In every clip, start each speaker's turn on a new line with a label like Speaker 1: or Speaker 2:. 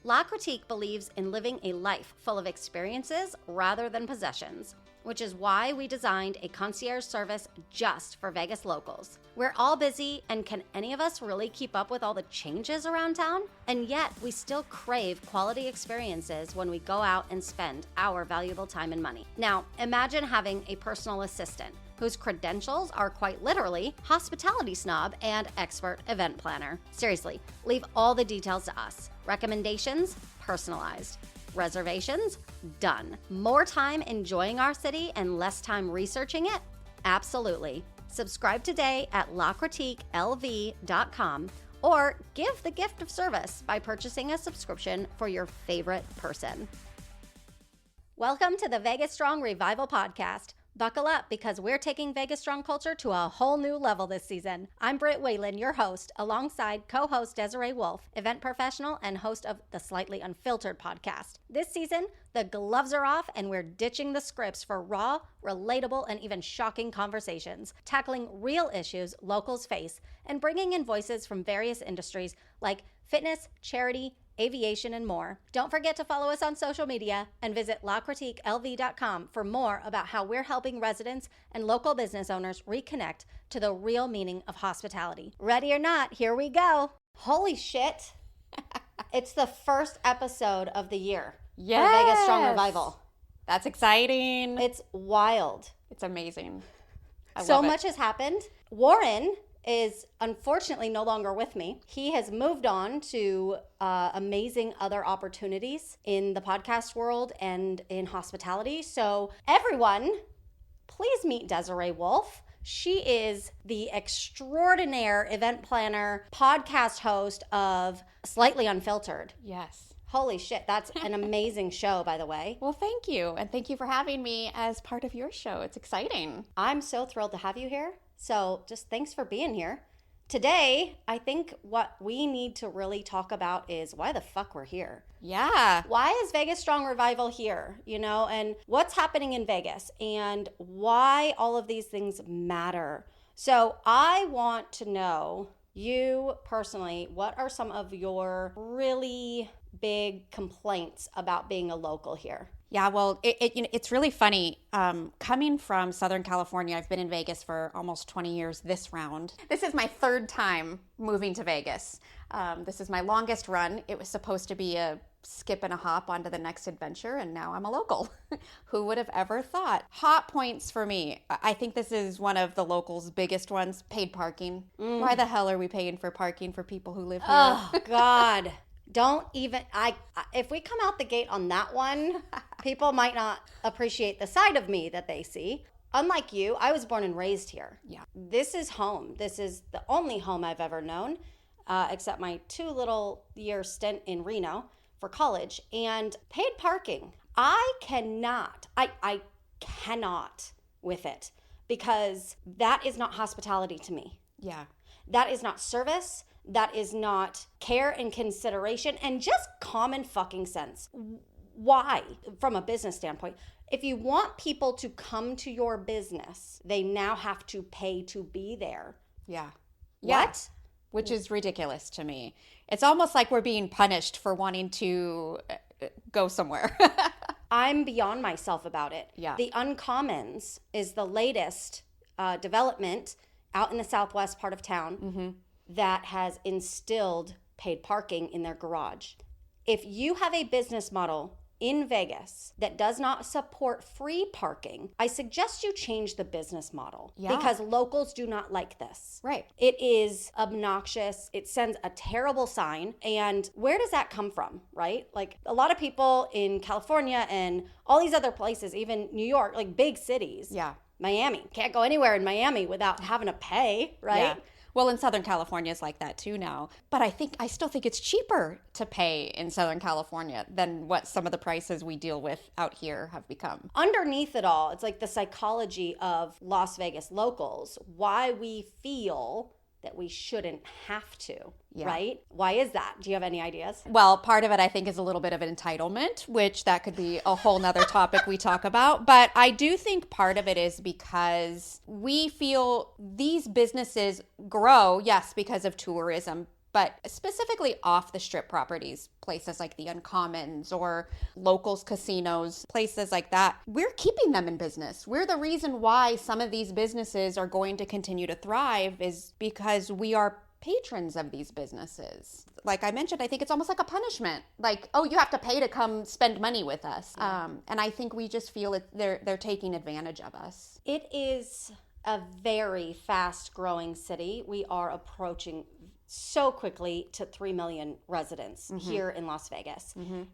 Speaker 1: La Critique believes in living a life full of experiences rather than possessions, which is why we designed a concierge service just for Vegas locals. We're all busy, and can any of us really keep up with all the changes around town? And yet, we still crave quality experiences when we go out and spend our valuable time and money. Now, imagine having a personal assistant whose credentials are quite literally hospitality snob and expert event planner. Seriously, leave all the details to us. Recommendations, personalized. Reservations, done. More time enjoying our city and less time researching it? Absolutely. Subscribe today at lacritiquelv.com or give the gift of service by purchasing a subscription for your favorite person. Welcome to the VegasStrong Revival Podcast. Buckle up because we're taking Vegas Strong culture to a whole new level this season. I'm Britt Whalen, your host, alongside co-host Desiree Wolfe, event professional and host of the Slightly Unfiltered podcast. This season, the gloves are off and we're ditching the scripts for raw, relatable, and even shocking conversations, tackling real issues locals face and bringing in voices from various industries like fitness, charity, aviation, and more. Don't forget to follow us on social media and visit lacritiquelv.com for more about how we're helping residents and local business owners reconnect to the real meaning of hospitality. Ready or not, here we go. Holy shit. It's the first episode of the year for Vegas Strong Revival.
Speaker 2: That's exciting.
Speaker 1: It's wild.
Speaker 2: It's amazing.
Speaker 1: So much has happened. Warren is unfortunately no longer with me. He has moved on to amazing other opportunities in the podcast world and in hospitality. So everyone, please meet Desiree Wolfe. She is the extraordinaire event planner, podcast host of Slightly Unfiltered.
Speaker 2: Yes.
Speaker 1: Holy shit, that's an amazing show, by the way.
Speaker 2: Well, thank you. And thank you for having me as part of your show. It's exciting.
Speaker 1: I'm so thrilled to have you here. So just thanks for being here. Today, I think what we need to really talk about is why the fuck we're here.
Speaker 2: Yeah.
Speaker 1: Why is Vegas Strong Revival here, and what's happening in Vegas and why all of these things matter. So I want to know, you personally, what are some of your really big complaints about being a local here?
Speaker 2: Yeah, well, it's really funny. Coming from Southern California, I've been in Vegas for almost 20 years this round. This is my third time moving to Vegas. This is my longest run. It was supposed to be a skip and a hop onto the next adventure, and now I'm a local. Who would have ever thought? Hot points for me. I think this is one of the locals' biggest ones, paid parking. Why the hell are we paying for parking for people who live here?
Speaker 1: Oh, God. Don't even, if we come out the gate on that one, people might not appreciate the side of me that they see. Unlike you, I was born and raised here.
Speaker 2: Yeah.
Speaker 1: This is home. This is the only home I've ever known, except my 2 little year stint in Reno for college. And paid parking, I cannot with it, because that is not hospitality to me.
Speaker 2: Yeah.
Speaker 1: That is not service. That is not care and consideration and just common fucking sense. Why? From a business standpoint, if you want people to come to your business, they now have to pay to be there.
Speaker 2: Yeah.
Speaker 1: What?
Speaker 2: Which is ridiculous to me. It's almost like we're being punished for wanting to go somewhere.
Speaker 1: I'm beyond myself about it.
Speaker 2: Yeah.
Speaker 1: The Uncommons is the latest development out in the southwest part of town that has instilled paid parking in their garage. If you have a business model in Vegas that does not support free parking, I suggest you change the business model.
Speaker 2: Yeah.
Speaker 1: Because locals do not like this.
Speaker 2: Right.
Speaker 1: It is obnoxious. It sends a terrible sign. And where does that come from, right? Like a lot of people in California and all these other places, even New York, like big cities.
Speaker 2: Yeah.
Speaker 1: Miami. Can't go anywhere in Miami without having to pay, right?
Speaker 2: Yeah. Well, in Southern California, it's like that too now. But I still think it's cheaper to pay in Southern California than what some of the prices we deal with out here have become.
Speaker 1: Underneath it all, it's like the psychology of Las Vegas locals, why we feel that we shouldn't have to, right? Why is that? Do you have any ideas?
Speaker 2: Well, part of it, I think, is a little bit of an entitlement, which that could be a whole nother topic we talk about. But I do think part of it is because we feel these businesses grow, yes, because of tourism, But specifically off the strip properties, places like the Uncommons or locals casinos, places like that, we're keeping them in business. We're the reason why some of these businesses are going to continue to thrive is because we are patrons of these businesses. Like I mentioned, I think it's almost like a punishment. Like, oh, you have to pay to come spend money with us.
Speaker 1: Yeah.
Speaker 2: And I think we just feel they're taking advantage of us.
Speaker 1: It is a very fast-growing city. We are approaching so quickly to 3 million residents here in Las Vegas.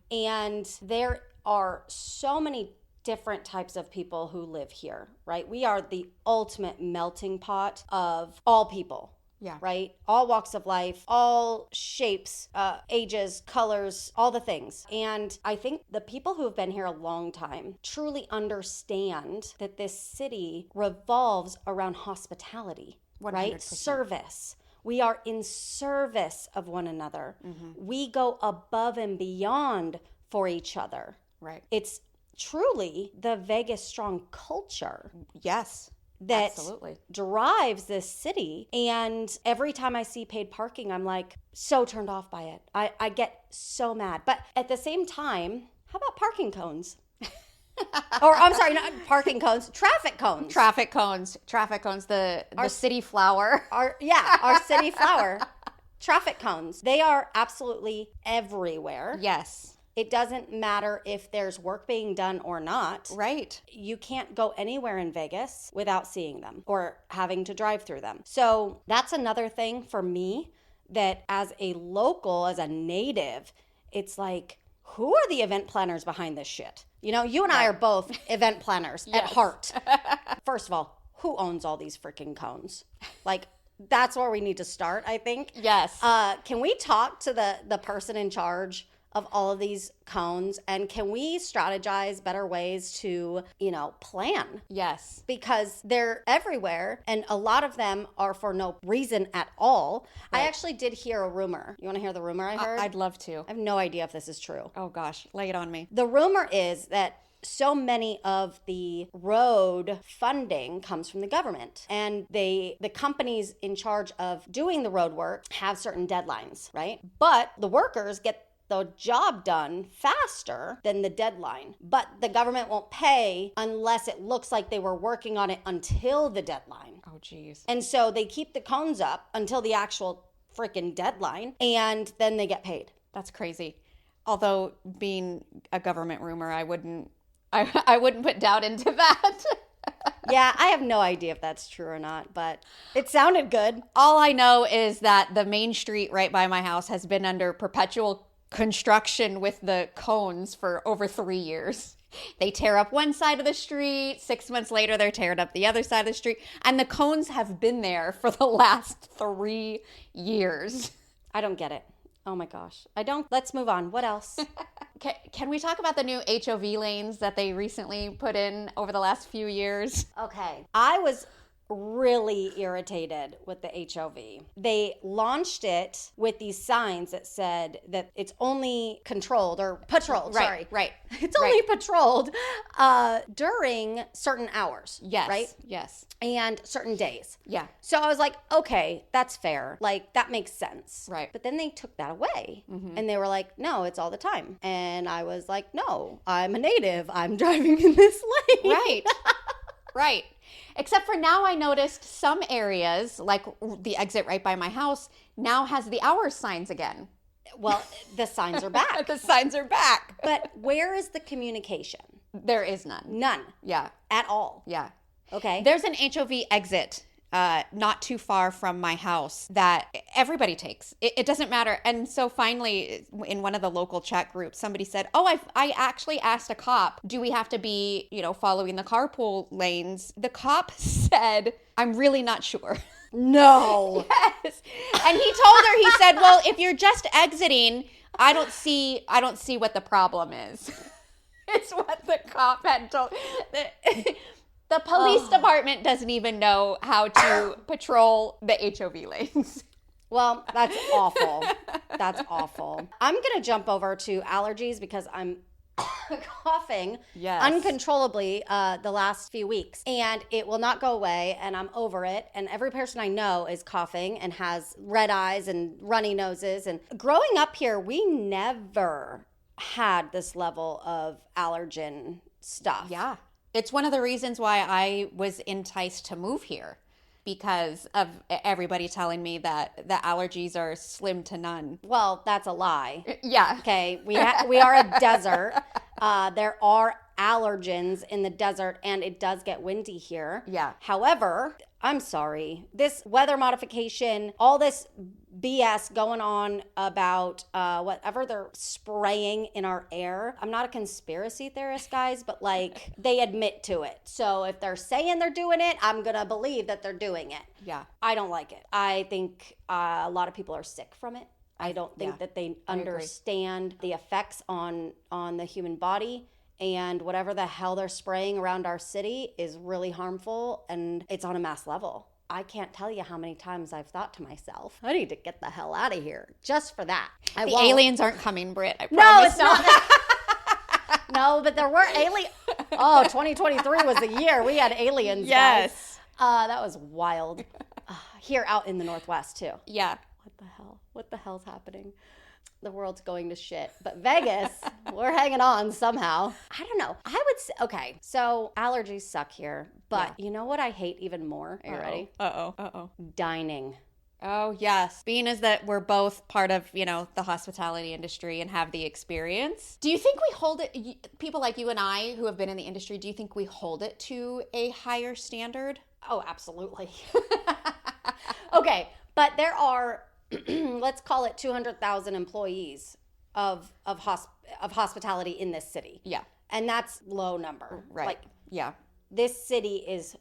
Speaker 1: And there are so many different types of people who live here, right? We are the ultimate melting pot of all people.
Speaker 2: Yeah.
Speaker 1: Right? All walks of life, all shapes, ages, colors, all the things. And I think the people who have been here a long time truly understand that this city revolves around hospitality,
Speaker 2: 100%.
Speaker 1: right? Service. We are in service of one another. We go above and beyond for each other.
Speaker 2: Right.
Speaker 1: It's truly the VegasStrong culture.
Speaker 2: Yes.
Speaker 1: That
Speaker 2: absolutely
Speaker 1: drives this city. And every time I see paid parking, I'm like so turned off by it. I get so mad. But at the same time, how about parking cones? Or I'm sorry, not parking cones, traffic cones.
Speaker 2: Traffic cones, the city flower.
Speaker 1: Our city flower. Traffic cones. They are absolutely everywhere.
Speaker 2: Yes.
Speaker 1: It doesn't matter if there's work being done or not.
Speaker 2: Right.
Speaker 1: You can't go anywhere in Vegas without seeing them or having to drive through them. So that's another thing for me that as a local, as a native, it's like, who are the event planners behind this shit? You know, you and I are both event planners at heart. First of all, who owns all these freaking cones? Like, that's where we need to start, I think.
Speaker 2: Yes.
Speaker 1: Can we talk to the person in charge of all of these cones, and can we strategize better ways to, plan?
Speaker 2: Yes.
Speaker 1: Because they're everywhere, and a lot of them are for no reason at all. Right. I actually did hear a rumor. You want to hear the rumor I heard?
Speaker 2: I'd love to.
Speaker 1: I have no idea if this is true.
Speaker 2: Oh gosh, lay it on me.
Speaker 1: The rumor is that so many of the road funding comes from the government, and the companies in charge of doing the road work have certain deadlines, right? But the workers get the job done faster than the deadline, but the government won't pay unless it looks like they were working on it until the deadline.
Speaker 2: Oh geez.
Speaker 1: And so they keep the cones up until the actual freaking deadline, and then they get paid.
Speaker 2: That's crazy. Although being a government rumor, I wouldn't put doubt into that.
Speaker 1: Yeah, I have no idea if that's true or not, but it sounded good.
Speaker 2: All I know is that the main street right by my house has been under perpetual construction with the cones for over 3 years. They tear up one side of the street, 6 months later they're tearing up the other side of the street, and the cones have been there for the last 3 years.
Speaker 1: I don't get it. Oh my gosh. Let's move on. What else?
Speaker 2: Can we talk about the new HOV lanes that they recently put in over the last few years?
Speaker 1: Okay. I was really irritated with the HOV. They launched it with these signs that said that it's only controlled or patrolled.
Speaker 2: Right.
Speaker 1: It's only patrolled during certain hours.
Speaker 2: Yes.
Speaker 1: Right?
Speaker 2: Yes.
Speaker 1: And certain days.
Speaker 2: Yeah.
Speaker 1: So I was like, okay, that's fair. Like, that makes sense.
Speaker 2: Right.
Speaker 1: But then they took that away. And they were like, no, it's all the time. And I was like, no, I'm a native. I'm driving in this lane.
Speaker 2: Right. Right. Except for now I noticed some areas, like the exit right by my house, now has the hours signs again.
Speaker 1: Well, the signs are back.
Speaker 2: The signs are back.
Speaker 1: But where is the communication?
Speaker 2: There is none.
Speaker 1: None.
Speaker 2: Yeah.
Speaker 1: At all.
Speaker 2: Yeah.
Speaker 1: Okay.
Speaker 2: There's an HOV exit not too far from my house that everybody takes. It doesn't matter. And so finally, in one of the local chat groups, somebody said, oh, I actually asked a cop, do we have to be, following the carpool lanes? The cop said, I'm really not sure.
Speaker 1: No.
Speaker 2: Yes. And he told her, he said, well, if you're just exiting, I don't see what the problem is. It's what the cop had told. The police department doesn't even know how to patrol the HOV lanes.
Speaker 1: Well, that's awful. That's awful. I'm going to jump over to allergies because I'm coughing uncontrollably the last few weeks, and it will not go away, and I'm over it. And every person I know is coughing and has red eyes and runny noses. And growing up here, we never had this level of allergen stuff.
Speaker 2: Yeah. It's one of the reasons why I was enticed to move here, because of everybody telling me that the allergies are slim to none.
Speaker 1: Well, that's a lie.
Speaker 2: Yeah.
Speaker 1: Okay, we are a desert. There are allergens in the desert, and it does get windy here.
Speaker 2: Yeah.
Speaker 1: However, I'm sorry, this weather modification, all this BS going on about whatever they're spraying in our air. I'm not a conspiracy theorist, guys, but like they admit to it. So if they're saying they're doing it, I'm going to believe that they're doing it.
Speaker 2: Yeah.
Speaker 1: I don't like it. I think a lot of people are sick from it. I don't think that they understand the effects on the human body. And whatever the hell they're spraying around our city is really harmful, and it's on a mass level. I can't tell you how many times I've thought to myself, I need to get the hell out of here just for that.
Speaker 2: The aliens aren't coming, Britt. I
Speaker 1: promise.
Speaker 2: No,
Speaker 1: it's not. No, but there were aliens. Oh, 2023 was the year we had aliens.
Speaker 2: Yes.
Speaker 1: Guys. That was wild. Here out in the Northwest too.
Speaker 2: Yeah.
Speaker 1: What the hell? What the hell's happening? The world's going to shit. But Vegas, we're hanging on somehow. I don't know. I would say, okay, so allergies suck here. But you know what I hate even more? Are you ready?
Speaker 2: Uh-oh.
Speaker 1: Dining.
Speaker 2: Oh, yes. Being as that we're both part of, the hospitality industry and have the experience. Do you think we hold it, people like you and I who have been in the industry, do you think we hold it to a higher standard?
Speaker 1: Oh, absolutely. Okay, but there are, let's call it 200,000 employees of hospitality in this city.
Speaker 2: Yeah.
Speaker 1: And that's low number.
Speaker 2: Right.
Speaker 1: Like,
Speaker 2: yeah.
Speaker 1: This city is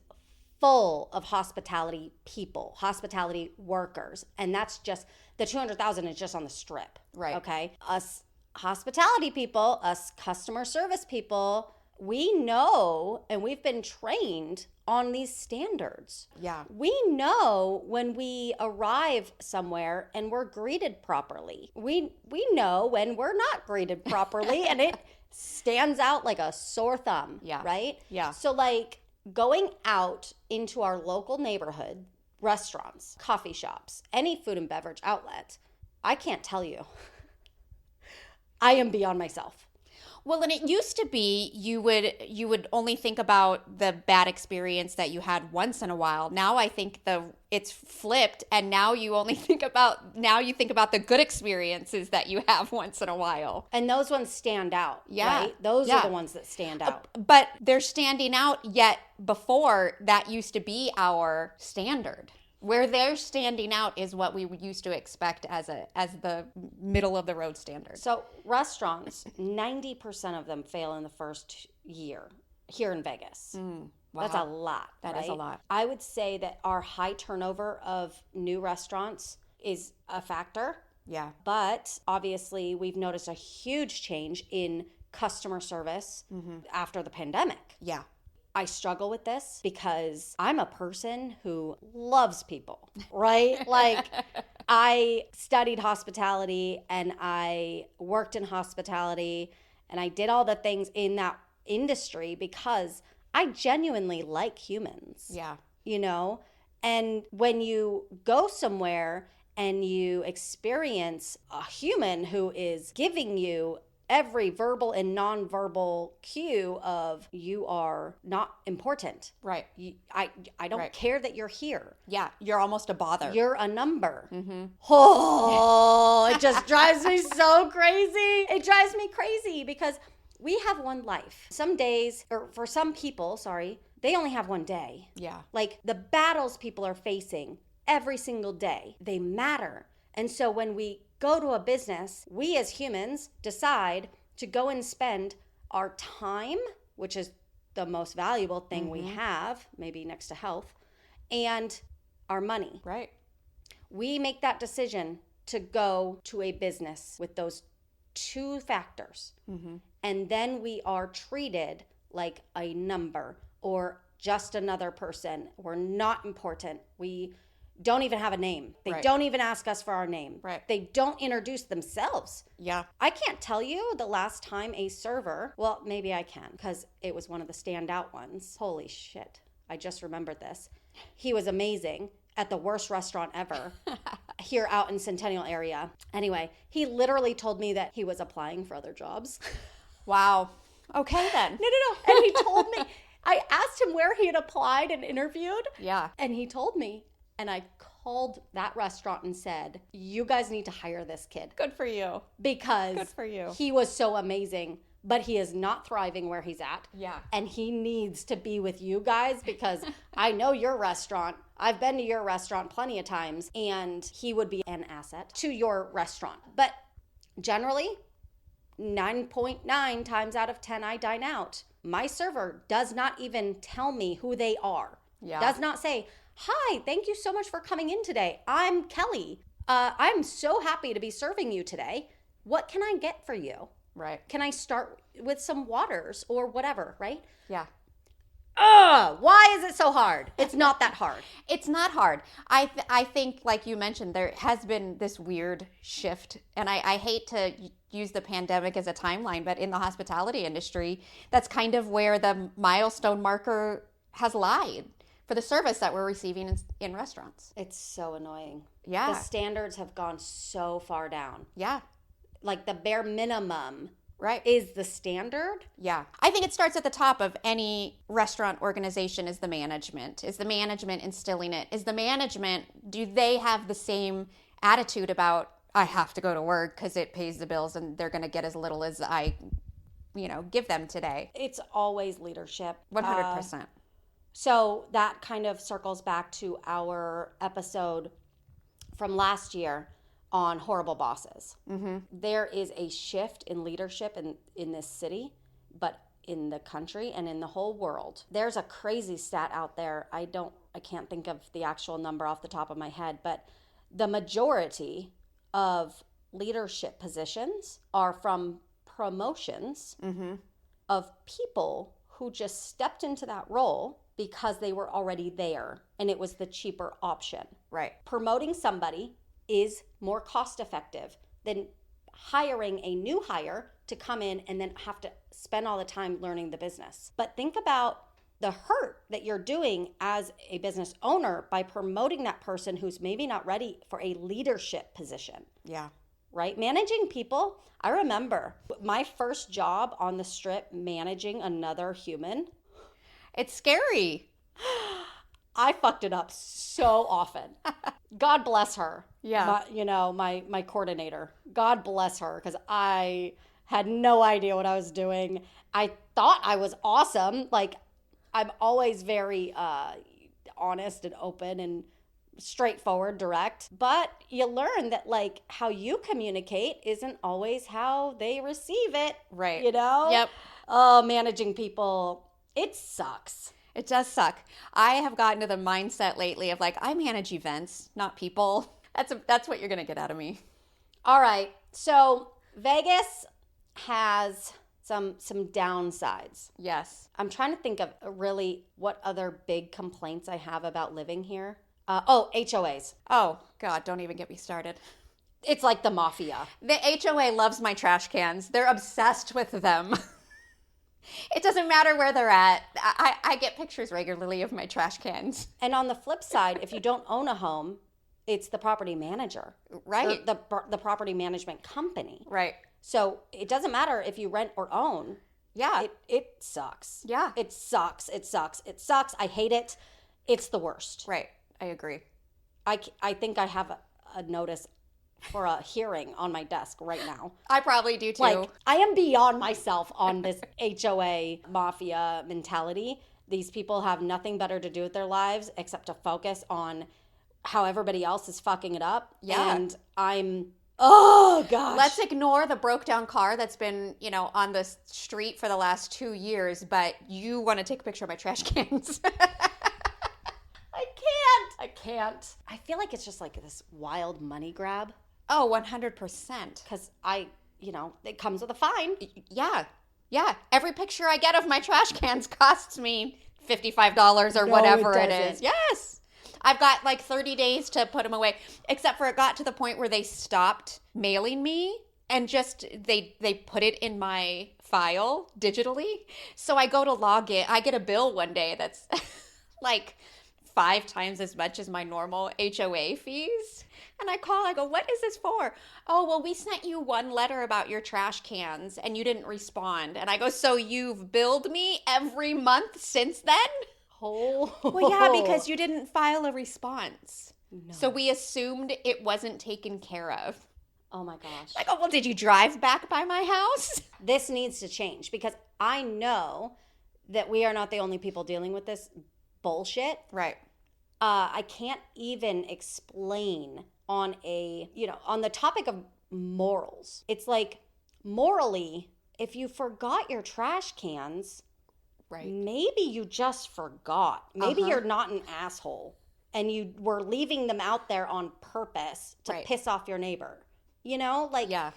Speaker 1: full of hospitality people, hospitality workers. And that's just, the 200,000 is just on the strip.
Speaker 2: Right.
Speaker 1: Okay. Us hospitality people, us customer service people, we know, and we've been trained on these standards.
Speaker 2: Yeah.
Speaker 1: We know when we arrive somewhere and we're greeted properly. We know when we're not greeted properly, and it stands out like a sore thumb.
Speaker 2: Yeah.
Speaker 1: Right?
Speaker 2: Yeah.
Speaker 1: So like going out into our local neighborhood, restaurants, coffee shops, any food and beverage outlet, I can't tell you. I am beyond myself.
Speaker 2: Well, and it used to be you would only think about the bad experience that you had once in a while. Now I think it's flipped, and now you think about the good experiences that you have once in a while.
Speaker 1: And those ones stand out.
Speaker 2: Yeah.
Speaker 1: Right? Those are the ones that stand out.
Speaker 2: But they're standing out, yet before that used to be our standard. Where they're standing out is what we used to expect as the middle of the road standard.
Speaker 1: So restaurants, 90% of them fail in the first year here in Vegas.
Speaker 2: Wow.
Speaker 1: That's a lot.
Speaker 2: That is a lot.
Speaker 1: I would say that our high turnover of new restaurants is a factor.
Speaker 2: Yeah.
Speaker 1: But obviously we've noticed a huge change in customer service after the pandemic.
Speaker 2: Yeah.
Speaker 1: I struggle with this because I'm a person who loves people, right? Like I studied hospitality and I worked in hospitality and I did all the things in that industry because I genuinely like humans.
Speaker 2: Yeah.
Speaker 1: And when you go somewhere and you experience a human who is giving you every verbal and nonverbal cue of you are not important.
Speaker 2: Right.
Speaker 1: I don't care that you're here.
Speaker 2: Yeah. You're almost a bother.
Speaker 1: You're a number. Mm-hmm. Oh, it just drives me so crazy. It drives me crazy because we have one life. Some days, or for some people, they only have one day.
Speaker 2: Yeah.
Speaker 1: Like the battles people are facing every single day, they matter. And so when we go to a business, we as humans decide to go and spend our time, which is the most valuable thing we have, maybe next to health, and our money.
Speaker 2: Right.
Speaker 1: We make that decision to go to a business with those two factors. Mm-hmm. And then we are treated like a number or just another person. We're not important. don't even have a name. They
Speaker 2: Right.
Speaker 1: don't even ask us for our name.
Speaker 2: Right.
Speaker 1: They don't introduce themselves.
Speaker 2: Yeah.
Speaker 1: I can't tell you the last time a server, well, maybe I can because it was one of the standout ones. Holy shit. I just remembered this. He was amazing at the worst restaurant ever here out in Centennial area. Anyway, he literally told me that he was applying for other jobs.
Speaker 2: Wow. Okay then.
Speaker 1: No. And he told me, I asked him where he had applied and interviewed.
Speaker 2: Yeah.
Speaker 1: And he told me, and I called that restaurant and said, you guys need to hire this kid.
Speaker 2: Good for you.
Speaker 1: Because
Speaker 2: Good for you.
Speaker 1: He was so amazing, but he is not thriving where he's at.
Speaker 2: Yeah.
Speaker 1: And he needs to be with you guys because I know your restaurant. I've been to your restaurant plenty of times, and he would be an asset to your restaurant. But generally, 9.9 times out of 10, I dine out. My server does not even tell me who they are.
Speaker 2: Yeah.
Speaker 1: Does not say, hi, thank you so much for coming in today. I'm Kelly. I'm so happy to be serving you today. What can I get for you?
Speaker 2: Right.
Speaker 1: Can I start with some waters or whatever, right?
Speaker 2: Yeah.
Speaker 1: Why is it so hard? It's not that hard.
Speaker 2: It's not hard. I think, like you mentioned, there has been this weird shift. And I hate to use the pandemic as a timeline, but in the hospitality industry, that's kind of where the milestone marker has lied for the service that we're receiving in restaurants.
Speaker 1: It's so annoying.
Speaker 2: Yeah.
Speaker 1: The standards have gone so far down.
Speaker 2: Yeah.
Speaker 1: Like the bare minimum
Speaker 2: Right.
Speaker 1: is the standard.
Speaker 2: Yeah. I think it starts at the top of any restaurant organization is the management. Is the management instilling it? Is the management, do they have the same attitude about, I have to go to work because it pays the bills and they're going to get as little as I, give them today?
Speaker 1: It's always leadership.
Speaker 2: 100%.
Speaker 1: So that kind of circles back to our episode from last year on horrible bosses. Mm-hmm. There is a shift in leadership in this city, but in the country and in the whole world. There's a crazy stat out there. I can't think of the actual number off the top of my head, but the majority of leadership positions are from promotions of people who just stepped into that role because they were already there and it was the cheaper option.
Speaker 2: Right.
Speaker 1: Promoting somebody is more cost effective than hiring a new hire to come in and then have to spend all the time learning the business. But think about the hurt that you're doing as a business owner by promoting that person who's maybe not ready for a leadership position.
Speaker 2: Yeah.
Speaker 1: Right? Managing people. I remember my first job on the Strip managing another human.
Speaker 2: It's scary.
Speaker 1: I fucked it up so often. God bless her.
Speaker 2: Yeah.
Speaker 1: My coordinator. God bless her, because I had no idea what I was doing. I thought I was awesome. Like, I'm always very honest and open and straightforward, direct. But you learn that, like, how you communicate isn't always how they receive it.
Speaker 2: Right.
Speaker 1: Yep. Oh, managing people, it sucks.
Speaker 2: It does suck. I have gotten to the mindset lately of like, I manage events, not people. That's what you're going to get out of me.
Speaker 1: All right. So Vegas has some downsides.
Speaker 2: Yes.
Speaker 1: I'm trying to think of really what other big complaints I have about living here. HOAs.
Speaker 2: Oh, God, don't even get me started.
Speaker 1: It's like the mafia.
Speaker 2: The HOA loves my trash cans. They're obsessed with them. It doesn't matter where they're at. I get pictures regularly of my trash cans.
Speaker 1: And on the flip side, if you don't own a home, it's the property manager.
Speaker 2: Right.
Speaker 1: Or the property management company.
Speaker 2: Right.
Speaker 1: So it doesn't matter if you rent or own.
Speaker 2: Yeah.
Speaker 1: It sucks.
Speaker 2: Yeah.
Speaker 1: It sucks. It sucks. It sucks. I hate it. It's the worst.
Speaker 2: Right. I agree.
Speaker 1: I think I have a notice for a hearing on my desk right now.
Speaker 2: I probably do too.
Speaker 1: Like, I am beyond myself on this HOA mafia mentality. These people have nothing better to do with their lives except to focus on how everybody else is fucking it up.
Speaker 2: Yeah.
Speaker 1: And oh gosh.
Speaker 2: Let's ignore the broke down car that's been, on the street for the last 2 years, but you want to take a picture of my trash cans.
Speaker 1: I can't. I feel like it's just like this wild money grab.
Speaker 2: Oh, 100%.
Speaker 1: Because it comes with a fine.
Speaker 2: Yeah. Yeah. Every picture I get of my trash cans costs me $55 or whatever it is. Yes. I've got like 30 days to put them away. Except for it got to the point where they stopped mailing me and just they put it in my file digitally. So I go to log in. I get a bill one day that's like 5 times as much as my normal HOA fees. And I call, I go, what is this for? Oh, well, we sent you one letter about your trash cans and you didn't respond. And I go, so you've billed me every month since then?
Speaker 1: Oh.
Speaker 2: Well, yeah, because you didn't file a response.
Speaker 1: No.
Speaker 2: So we assumed it wasn't taken care of.
Speaker 1: Oh my gosh.
Speaker 2: Like, oh, well, did you drive back by my house?
Speaker 1: This needs to change because I know that we are not the only people dealing with this bullshit.
Speaker 2: Right.
Speaker 1: I can't even explain on the topic of morals. It's like, morally, if you forgot your trash cans,
Speaker 2: right,
Speaker 1: maybe you just forgot. Maybe you're not an asshole and you were leaving them out there on purpose to piss off your neighbor. You know, like,
Speaker 2: yeah.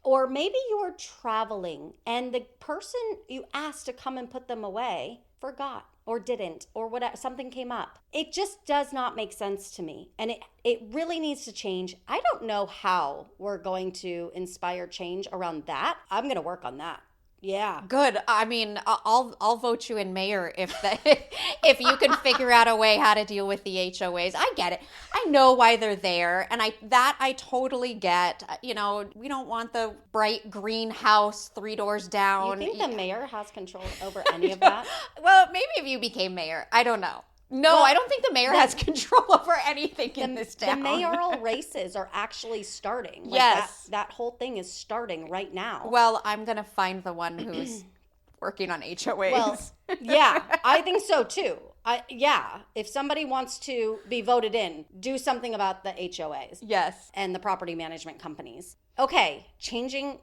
Speaker 1: Or maybe you were traveling and the person you asked to come and put them away forgot or didn't or whatever, something came up. It just does not make sense to me. And it really needs to change. I don't know how we're going to inspire change around that. I'm going to work on that. Yeah.
Speaker 2: Good. I mean, I'll vote you in mayor if you can figure out a way how to deal with the HOAs. I get it. I know why they're there, and I totally get. You know, we don't want the bright green house 3 doors down.
Speaker 1: You think the mayor has control over any of that?
Speaker 2: Well, maybe if you became mayor, I don't know. No, I don't think the mayor has control over anything in this town.
Speaker 1: The mayoral races are actually starting. Like
Speaker 2: yes.
Speaker 1: That whole thing is starting right now.
Speaker 2: Well, I'm going to find the one who's working on HOAs.
Speaker 1: Well, yeah, I think so too. If somebody wants to be voted in, do something about the HOAs.
Speaker 2: Yes.
Speaker 1: And the property management companies. Okay, changing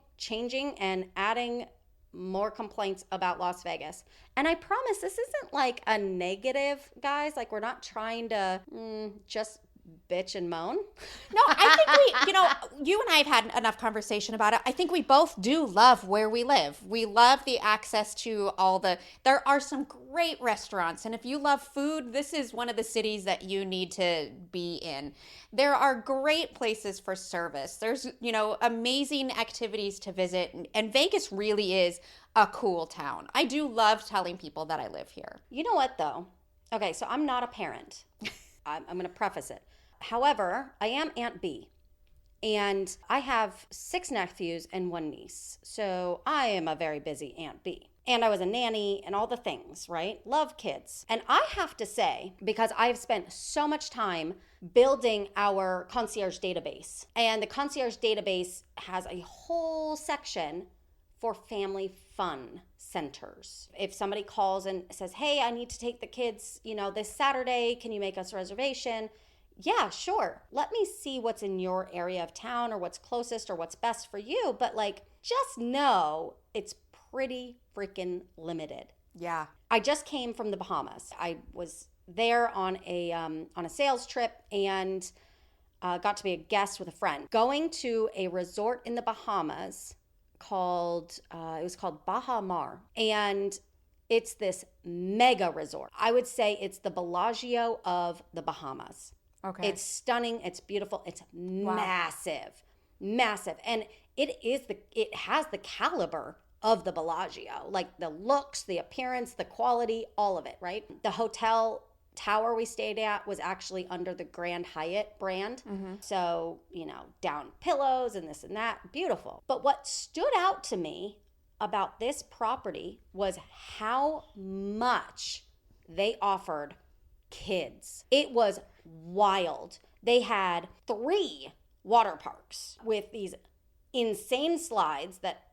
Speaker 1: and adding more complaints about Las Vegas. And I promise this isn't like a negative, guys. Like, we're not trying to just bitch and moan.
Speaker 2: No, I think you and I have had enough conversation about it. I think we both do love where we live. We love the access to there are some great restaurants. And if you love food, this is one of the cities that you need to be in. There are great places for service. There's, amazing activities to visit. And Vegas really is a cool town. I do love telling people that I live here.
Speaker 1: You know what, though? Okay, so I'm not a parent. I'm going to preface it. However, I am Aunt B, and I have 6 nephews and 1 niece. So I am a very busy Aunt B. And I was a nanny and all the things, right? Love kids. And I have to say, because I've spent so much time building our concierge database, and the concierge database has a whole section for family fun centers. If somebody calls and says, hey, I need to take the kids, this Saturday, can you make us a reservation? Yeah, sure. Let me see what's in your area of town or what's closest or what's best for you. But just know it's pretty freaking limited.
Speaker 2: Yeah.
Speaker 1: I just came from the Bahamas. I was there on a sales trip and got to be a guest with a friend. Going to a resort in the Bahamas called Baha Mar. And it's this mega resort. I would say it's the Bellagio of the Bahamas.
Speaker 2: Okay.
Speaker 1: It's stunning. It's beautiful. It's massive, massive. And it has the caliber of the Bellagio, like the looks, the appearance, the quality, all of it, right? The hotel tower we stayed at was actually under the Grand Hyatt brand. Mm-hmm. So, down pillows and this and that, beautiful. But what stood out to me about this property was how much they offered kids. It was wild. They had 3 water parks with these insane slides that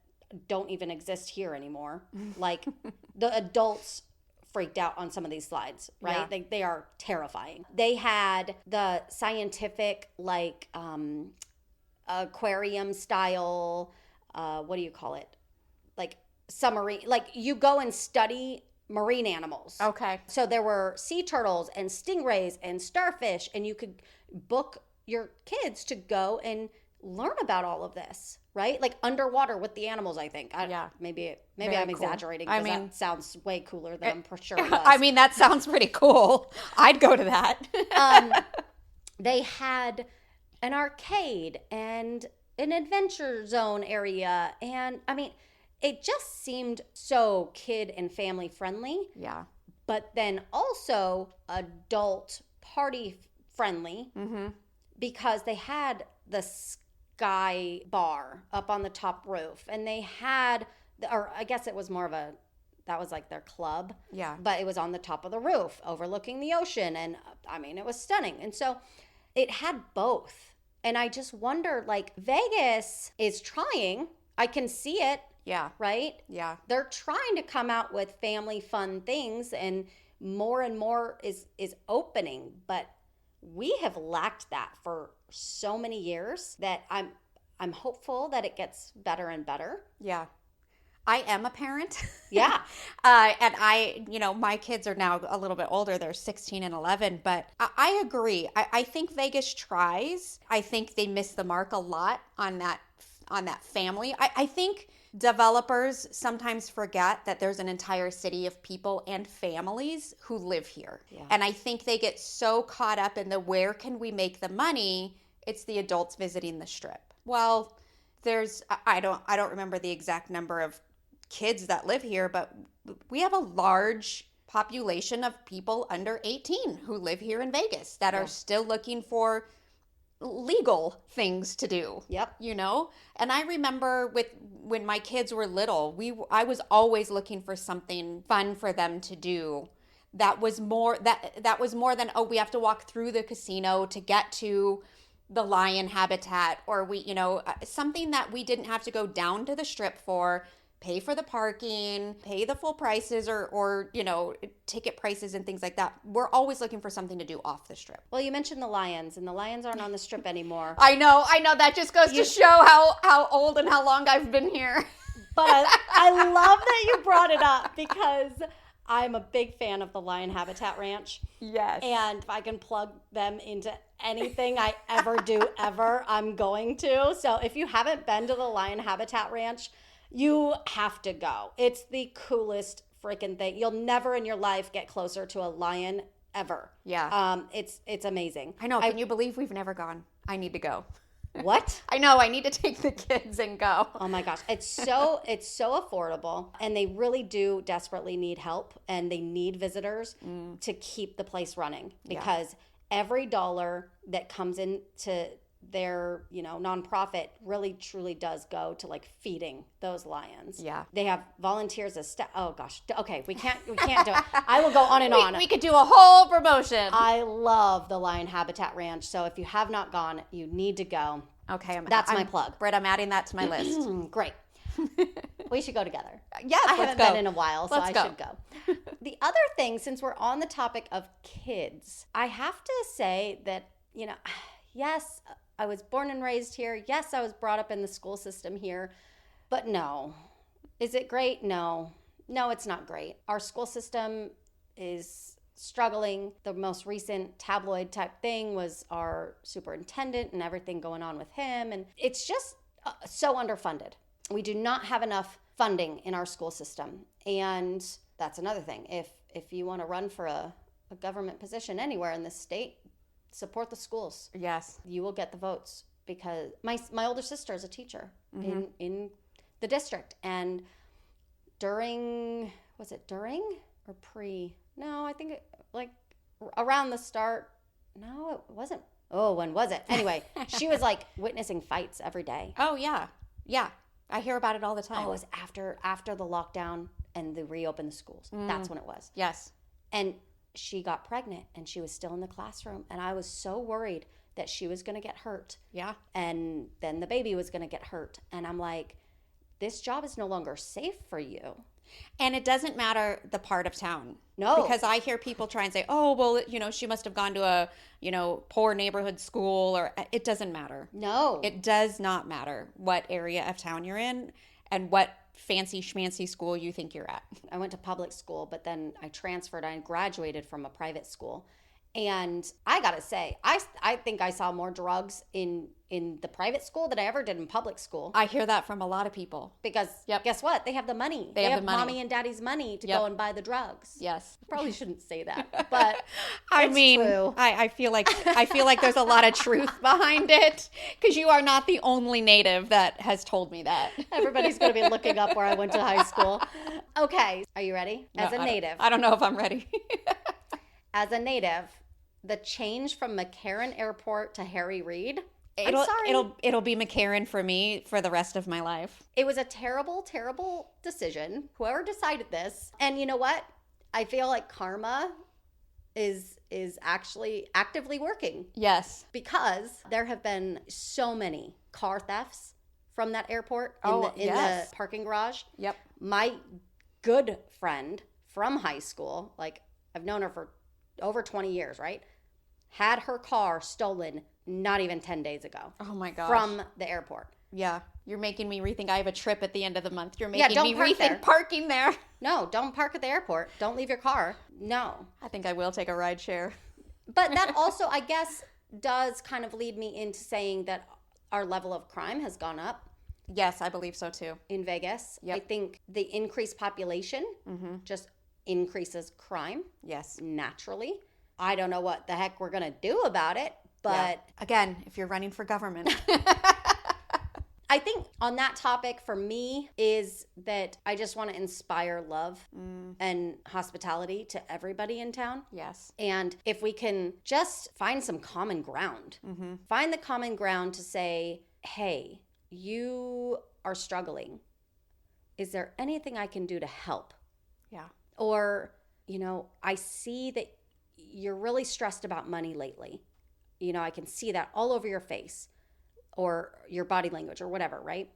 Speaker 1: don't even exist here anymore. Like, the adults freaked out on some of these slides, right? Yeah. They are terrifying. They had the scientific, aquarium style, what do you call it? Like submarine, like you go and study marine animals.
Speaker 2: Okay.
Speaker 1: So there were sea turtles and stingrays and starfish, and you could book your kids to go and learn about all of this, right? Like underwater with the animals, I think. Maybe
Speaker 2: Very
Speaker 1: I'm
Speaker 2: cool.
Speaker 1: exaggerating,
Speaker 2: I
Speaker 1: because
Speaker 2: mean,
Speaker 1: that sounds way cooler than I'm for sure it was.
Speaker 2: I mean, that sounds pretty cool. I'd go to that.
Speaker 1: They had an arcade and an adventure zone area. And I mean, it just seemed so kid and family friendly.
Speaker 2: Yeah.
Speaker 1: But then also adult party friendly, because they had the Sky Bar up on the top roof, and they had, or I guess it was more of a, that was like their club.
Speaker 2: Yeah.
Speaker 1: But it was on the top of the roof overlooking the ocean. And I mean, it was stunning. And so it had both. And I just wonder, like, Vegas is trying. I can see it.
Speaker 2: Yeah.
Speaker 1: Right?
Speaker 2: Yeah.
Speaker 1: They're trying to come out with family fun things, and more is opening. But we have lacked that for so many years that I'm hopeful that it gets better and better.
Speaker 2: Yeah. I am a parent.
Speaker 1: Yeah.
Speaker 2: And my kids are now a little bit older. They're 16 and 11, but I agree. I think Vegas tries. I think they miss the mark a lot on that family. I think developers sometimes forget that there's an entire city of people and families who live here. Yeah. And I think they get so caught up in the where can we make the money? It's the adults visiting the Strip. Well, I don't remember the exact number of kids that live here, but we have a large population of people under 18 who live here in Vegas that are still looking for legal things to do.
Speaker 1: Yep.
Speaker 2: And I remember when my kids were little, I was always looking for something fun for them to do. That was more than, oh, we have to walk through the casino to get to the lion habitat, or something that we didn't have to go down to the Strip for, pay for the parking, pay the full prices or ticket prices and things like that. We're always looking for something to do off the Strip.
Speaker 1: Well, you mentioned the lions, and the lions aren't on the Strip anymore.
Speaker 2: I know. That just goes to show how old and how long I've been here.
Speaker 1: But I love that you brought it up, because I'm a big fan of the Lion Habitat Ranch.
Speaker 2: Yes.
Speaker 1: And if I can plug them into anything I ever do ever, I'm going to. So if you haven't been to the Lion Habitat Ranch, you have to go. It's the coolest freaking thing. You'll never in your life get closer to a lion ever.
Speaker 2: Yeah.
Speaker 1: It's amazing.
Speaker 2: I know. Can you believe we've never gone? I need to go.
Speaker 1: What?
Speaker 2: I know. I need to take the kids and go.
Speaker 1: Oh my gosh. It's so affordable, and they really do desperately need help, and they need visitors to keep the place running, because every dollar that comes into their nonprofit really truly does go to like feeding those lions.
Speaker 2: Yeah.
Speaker 1: They have volunteers as oh gosh. Okay, we can't do it. I will go on and on.
Speaker 2: We could do a whole promotion.
Speaker 1: I love the Lion Habitat Ranch. So if you have not gone, you need to go.
Speaker 2: Okay,
Speaker 1: that's my plug.
Speaker 2: Britt, I'm adding that to my list.
Speaker 1: Great. We should go together.
Speaker 2: Yes,
Speaker 1: I haven't been in a while, so I should go. The other thing, since we're on the topic of kids, I have to say that, yes, I was born and raised here. Yes, I was brought up in the school system here. But no. Is it great? No. No, it's not great. Our school system is struggling. The most recent tabloid type thing was our superintendent and everything going on with him. And it's just so underfunded. We do not have enough funding in our school system. And that's another thing. If you want to run for a government position anywhere in this state, support the schools.
Speaker 2: Yes.
Speaker 1: You will get the votes, because my older sister is a teacher in the district. And was it during or pre? No, I think around the start. No, it wasn't. Oh, when was it? Anyway, she was like witnessing fights every day.
Speaker 2: Oh, yeah. Yeah. I hear about it all the time.
Speaker 1: Oh, it was after the lockdown and they reopened the schools. That's when it was.
Speaker 2: Yes.
Speaker 1: And she got pregnant, and she was still in the classroom, and I was so worried that she was going to get hurt.
Speaker 2: Yeah.
Speaker 1: And then the baby was going to get hurt. And I'm like, this job is no longer safe for you.
Speaker 2: And it doesn't matter the part of town.
Speaker 1: No.
Speaker 2: Because I hear people try and say, oh, well, she must have gone to a, poor neighborhood school, or it doesn't matter.
Speaker 1: No.
Speaker 2: It does not matter what area of town you're in and what fancy schmancy school you think you're at.
Speaker 1: I went to public school, but then I transferred. I graduated from a private school, And I gotta say, I think I saw more drugs in the private school than I ever did in public school.
Speaker 2: I hear that from a lot of people.
Speaker 1: Because guess what? They have the money. They have
Speaker 2: the money.
Speaker 1: Mommy and daddy's money to go and buy the drugs.
Speaker 2: Yes.
Speaker 1: Probably shouldn't say that, but
Speaker 2: I mean,
Speaker 1: true.
Speaker 2: I feel like there's a lot of truth behind it, because you are not the only native that has told me that.
Speaker 1: Everybody's going to be looking up where I went to high school. Okay, are you ready? As a native.
Speaker 2: I don't know if I'm ready.
Speaker 1: As a native, the change from McCarran Airport to Harry Reid, I'm sorry.
Speaker 2: It'll be McCarran for me for the rest of my life.
Speaker 1: It was a terrible, terrible decision. Whoever decided this. And you know what? I feel like karma is actually actively working.
Speaker 2: Yes.
Speaker 1: Because there have been so many car thefts from that airport in the parking garage.
Speaker 2: Yep.
Speaker 1: My good friend from high school, like I've known her for over 20 years, right? Had her car stolen not even 10 days ago.
Speaker 2: Oh my gosh.
Speaker 1: From the airport.
Speaker 2: Yeah. You're making me rethink. I have a trip at the end of the month. You're making me
Speaker 1: rethink
Speaker 2: there. Parking there.
Speaker 1: No, don't park at the airport. Don't leave your car. No.
Speaker 2: I think I will take a ride share.
Speaker 1: But that also, I guess, does kind of lead me into saying that our level of crime has gone up.
Speaker 2: Yes, I believe so too.
Speaker 1: In Vegas.
Speaker 2: Yep.
Speaker 1: I think the increased population just increases crime.
Speaker 2: Yes.
Speaker 1: Naturally. I don't know what the heck we're going to do about it, but...
Speaker 2: Again, if you're running for government.
Speaker 1: I think on that topic for me is that I just want to inspire love and hospitality to everybody in town.
Speaker 2: Yes.
Speaker 1: And if we can just find some common ground, find the common ground to say, hey, you are struggling. Is there anything I can do to help?
Speaker 2: Yeah.
Speaker 1: Or, I see that you're really stressed about money lately. I can see that all over your face or your body language or whatever, right?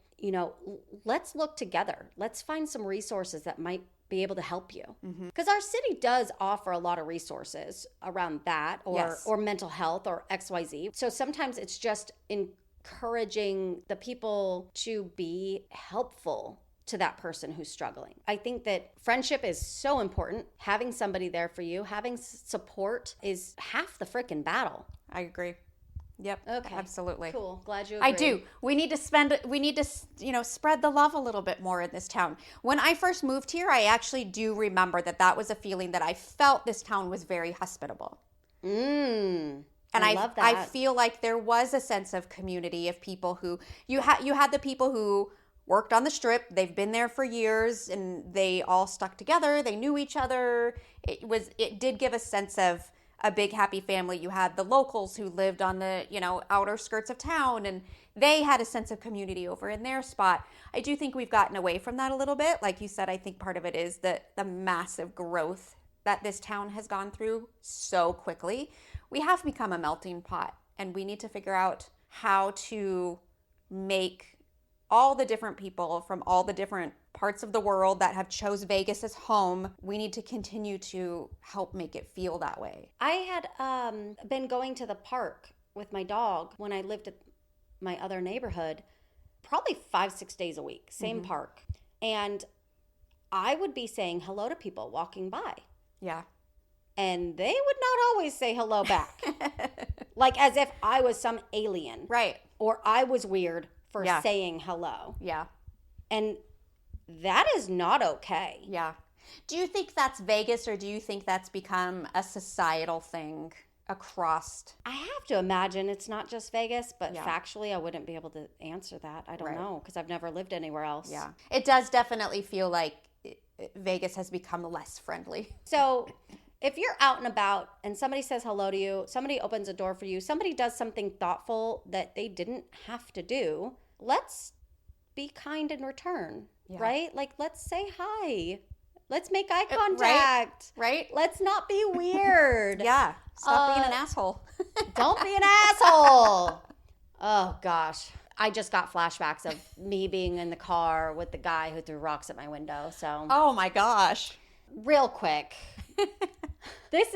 Speaker 1: Let's look together. Let's find some resources that might be able to help you. Because our city does offer a lot of resources around that or mental health or XYZ. So sometimes it's just encouraging the people to be helpful to that person who's struggling. I think that friendship is so important. Having somebody there for you, having support is half the freaking battle.
Speaker 2: I agree. Yep.
Speaker 1: Okay.
Speaker 2: Absolutely.
Speaker 1: Cool. Glad you agree.
Speaker 2: I do. We need to spread the love a little bit more in this town. When I first moved here, I actually do remember that was a feeling that I felt this town was very hospitable. And I love that. I feel like there was a sense of community of people who you had the people who worked on the strip. They've been there for years and they all stuck together. They knew each other. It did give a sense of a big happy family. You had the locals who lived on the, outer skirts of town, and they had a sense of community over in their spot. I do think we've gotten away from that a little bit. Like you said, I think part of it is the massive growth that this town has gone through so quickly. We have become a melting pot, and we need to figure out how to make all the different people from all the different parts of the world that have chose Vegas as home. We need to continue to help make it feel that way.
Speaker 1: I had been going to the park with my dog when I lived at my other neighborhood, probably 5-6 days a week, same park. And I would be saying hello to people walking by.
Speaker 2: Yeah.
Speaker 1: And they would not always say hello back. Like as if I was some alien.
Speaker 2: Right.
Speaker 1: Or I was weird for saying hello.
Speaker 2: Yeah.
Speaker 1: And that is not okay.
Speaker 2: Yeah. Do you think that's Vegas, or do you think that's become a societal thing across?
Speaker 1: I have to imagine it's not just Vegas, but factually I wouldn't be able to answer that. I don't know, because I've never lived anywhere else.
Speaker 2: Yeah. It does definitely feel like Vegas has become less friendly.
Speaker 1: So if you're out and about and somebody says hello to you, somebody opens a door for you, somebody does something thoughtful that they didn't have to do, let's be kind in return, right? Like, let's say hi. Let's make eye contact.
Speaker 2: Right?
Speaker 1: Let's not be weird.
Speaker 2: Yeah. Stop being an asshole.
Speaker 1: Don't be an asshole. Oh, gosh. I just got flashbacks of me being in the car with the guy who threw rocks at my window. So.
Speaker 2: Oh, my gosh.
Speaker 1: Real quick. This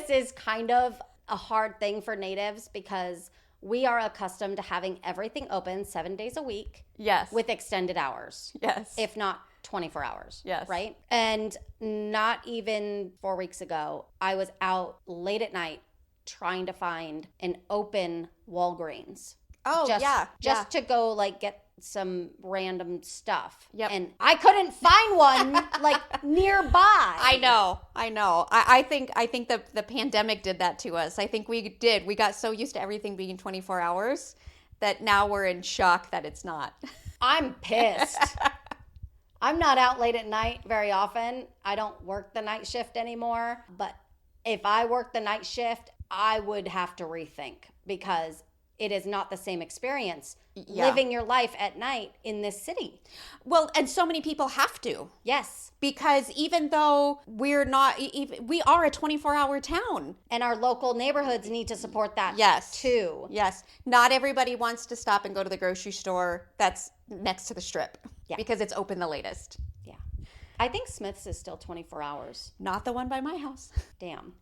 Speaker 1: is kind of a hard thing for natives because we are accustomed to having everything open 7 days a week.
Speaker 2: Yes.
Speaker 1: With extended hours.
Speaker 2: Yes.
Speaker 1: If not 24 hours.
Speaker 2: Yes.
Speaker 1: Right? And not even 4 weeks ago, I was out late at night trying to find an open Walgreens.
Speaker 2: Oh,
Speaker 1: Just to go like get some random stuff.
Speaker 2: Yep.
Speaker 1: And I couldn't find one like nearby.
Speaker 2: I know. I think the pandemic did that to us. I think we did. We got so used to everything being 24 hours that now we're in shock that it's not.
Speaker 1: I'm pissed. I'm not out late at night very often. I don't work the night shift anymore. But if I worked the night shift, I would have to rethink, because it is not the same experience living your life at night in this city.
Speaker 2: Well, and so many people have to.
Speaker 1: Yes.
Speaker 2: Because even though we are a 24-hour town.
Speaker 1: And our local neighborhoods need to support that too.
Speaker 2: Yes. Not everybody wants to stop and go to the grocery store that's next to the Strip because it's open the latest.
Speaker 1: Yeah. I think Smith's is still 24 hours.
Speaker 2: Not the one by my house.
Speaker 1: Damn.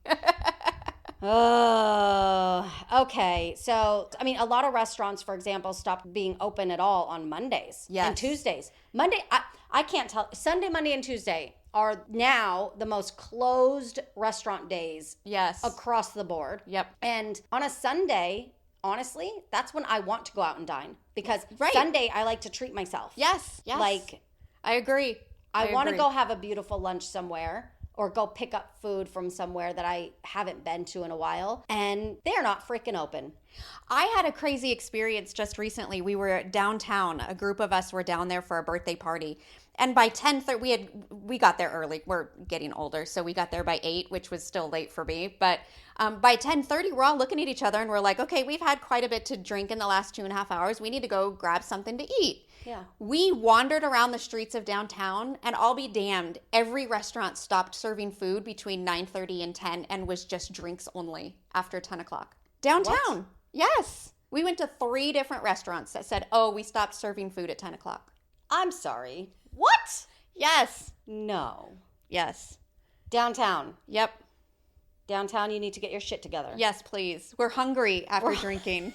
Speaker 1: Oh, okay. So, I mean, a lot of restaurants, for example, stopped being open at all on Mondays and Tuesdays. Monday, I can't tell. Sunday, Monday, and Tuesday are now the most closed restaurant days across the board.
Speaker 2: Yep.
Speaker 1: And on a Sunday, honestly, that's when I want to go out and dine, because Sunday I like to treat myself.
Speaker 2: Yes.
Speaker 1: Like,
Speaker 2: I agree.
Speaker 1: I want to go have a beautiful lunch somewhere, or go pick up food from somewhere that I haven't been to in a while, and they're not freaking open.
Speaker 2: I had a crazy experience just recently. We were downtown. A group of us were down there for a birthday party. And by 10:30, we got there early. We're getting older, so we got there by 8, which was still late for me. But by 10:30, we're all looking at each other and we're like, okay, we've had quite a bit to drink in the last 2.5 hours. We need to go grab something to eat.
Speaker 1: Yeah.
Speaker 2: We wandered around the streets of downtown, and I'll be damned, every restaurant stopped serving food between 9:30 and 10 and was just drinks only after 10 o'clock. Downtown. What? Yes. We went to 3 different restaurants that said, oh, we stopped serving food at 10 o'clock.
Speaker 1: I'm sorry. What?
Speaker 2: Yes.
Speaker 1: No.
Speaker 2: Yes.
Speaker 1: Downtown.
Speaker 2: Yep.
Speaker 1: Downtown, you need to get your shit together.
Speaker 2: Yes, please. We're hungry after drinking.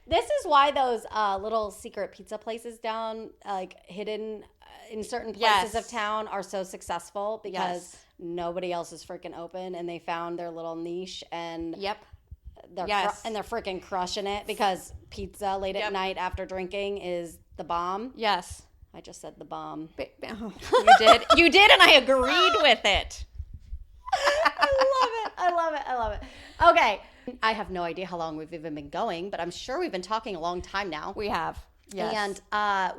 Speaker 1: This is why those little secret pizza places down, like hidden in certain places of town, are so successful, because nobody else is freaking open, and they found their little niche, and they're freaking crushing it, because pizza late at night after drinking is the bomb.
Speaker 2: Yes.
Speaker 1: I just said the bomb.
Speaker 2: You did. You did, and I agreed with it.
Speaker 1: I love it. Okay. I have no idea how long we've even been going, but I'm sure we've been talking a long time now.
Speaker 2: We have. Yes.
Speaker 1: And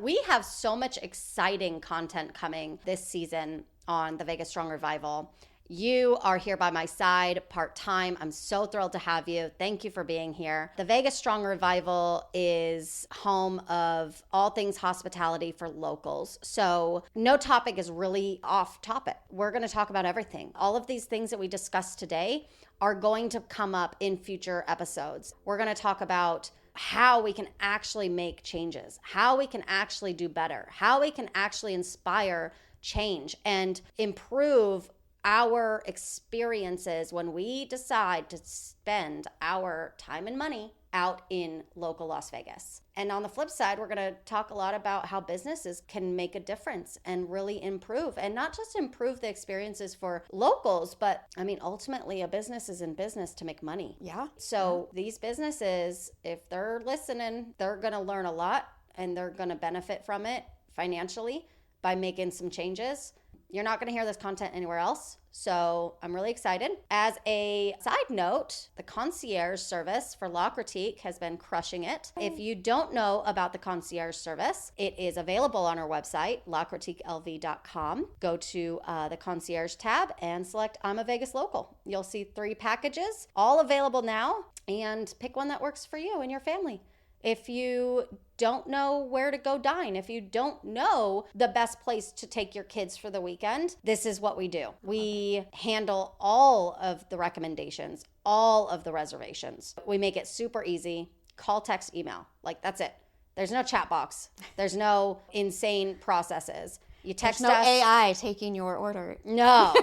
Speaker 1: we have so much exciting content coming this season on the VegasStrong Revival. You are here by my side part-time. I'm so thrilled to have you. Thank you for being here. The VegasStrong Revival is home of all things hospitality for locals. So no topic is really off topic. We're going to talk about everything. All of these things that we discussed today are going to come up in future episodes. We're going to talk about how we can actually make changes, how we can actually do better, how we can actually inspire change and improve our experiences when we decide to spend our time and money out in local Las Vegas. And on the flip side, we're going to talk a lot about how businesses can make a difference and really improve, and not just improve the experiences for locals, but I mean, ultimately a business is in business to make money.
Speaker 2: Yeah.
Speaker 1: So these businesses, if they're listening, they're going to learn a lot, and they're going to benefit from it financially by making some changes. You're not going to hear this content anywhere else, so I'm really excited. As a side note, the concierge service for La Critique has been crushing it. If you don't know about the concierge service, it is available on our website, lacritiquelv.com. Go to the concierge tab and select I'm a Vegas local. You'll see 3 packages, all available now, and pick one that works for you and your family. If you don't know where to go dine, if you don't know the best place to take your kids for the weekend, this is what we do. We handle all of the recommendations, all of the reservations. We make it super easy. Call, text, email. Like, that's it. There's no chat box. There's no insane processes. You text us.
Speaker 2: There's no AI taking your order.
Speaker 1: No.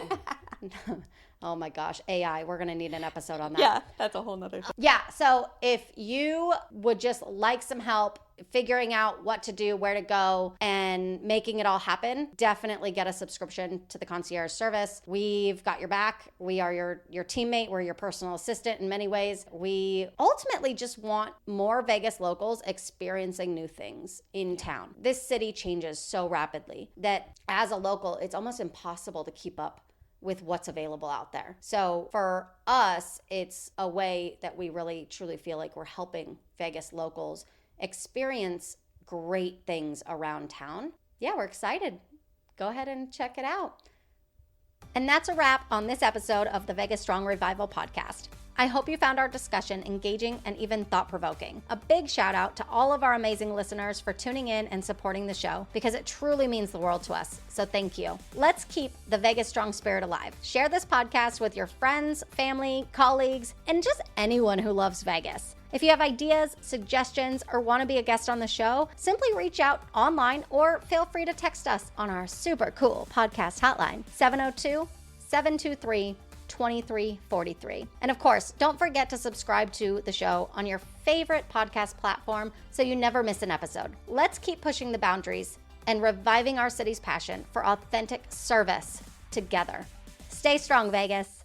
Speaker 1: Oh my gosh, AI, we're going to need an episode on that.
Speaker 2: Yeah, that's a whole nother thing.
Speaker 1: Yeah, so if you would just like some help figuring out what to do, where to go, and making it all happen, definitely get a subscription to the concierge service. We've got your back. We are your teammate. We're your personal assistant in many ways. We ultimately just want more Vegas locals experiencing new things in town. This city changes so rapidly that as a local, it's almost impossible to keep up with what's available out there. So for us, it's a way that we really truly feel like we're helping Vegas locals experience great things around town. Yeah, we're excited. Go ahead and check it out. And that's a wrap on this episode of the VegasStrong Revival Podcast. I hope you found our discussion engaging and even thought-provoking. A big shout out to all of our amazing listeners for tuning in and supporting the show, because it truly means the world to us. So thank you. Let's keep the Vegas Strong spirit alive. Share this podcast with your friends, family, colleagues, and just anyone who loves Vegas. If you have ideas, suggestions, or want to be a guest on the show, simply reach out online or feel free to text us on our super cool podcast hotline, 702-723-2343. And of course, don't forget to subscribe to the show on your favorite podcast platform so you never miss an episode. Let's keep pushing the boundaries and reviving our city's passion for authentic service together. Stay strong, Vegas.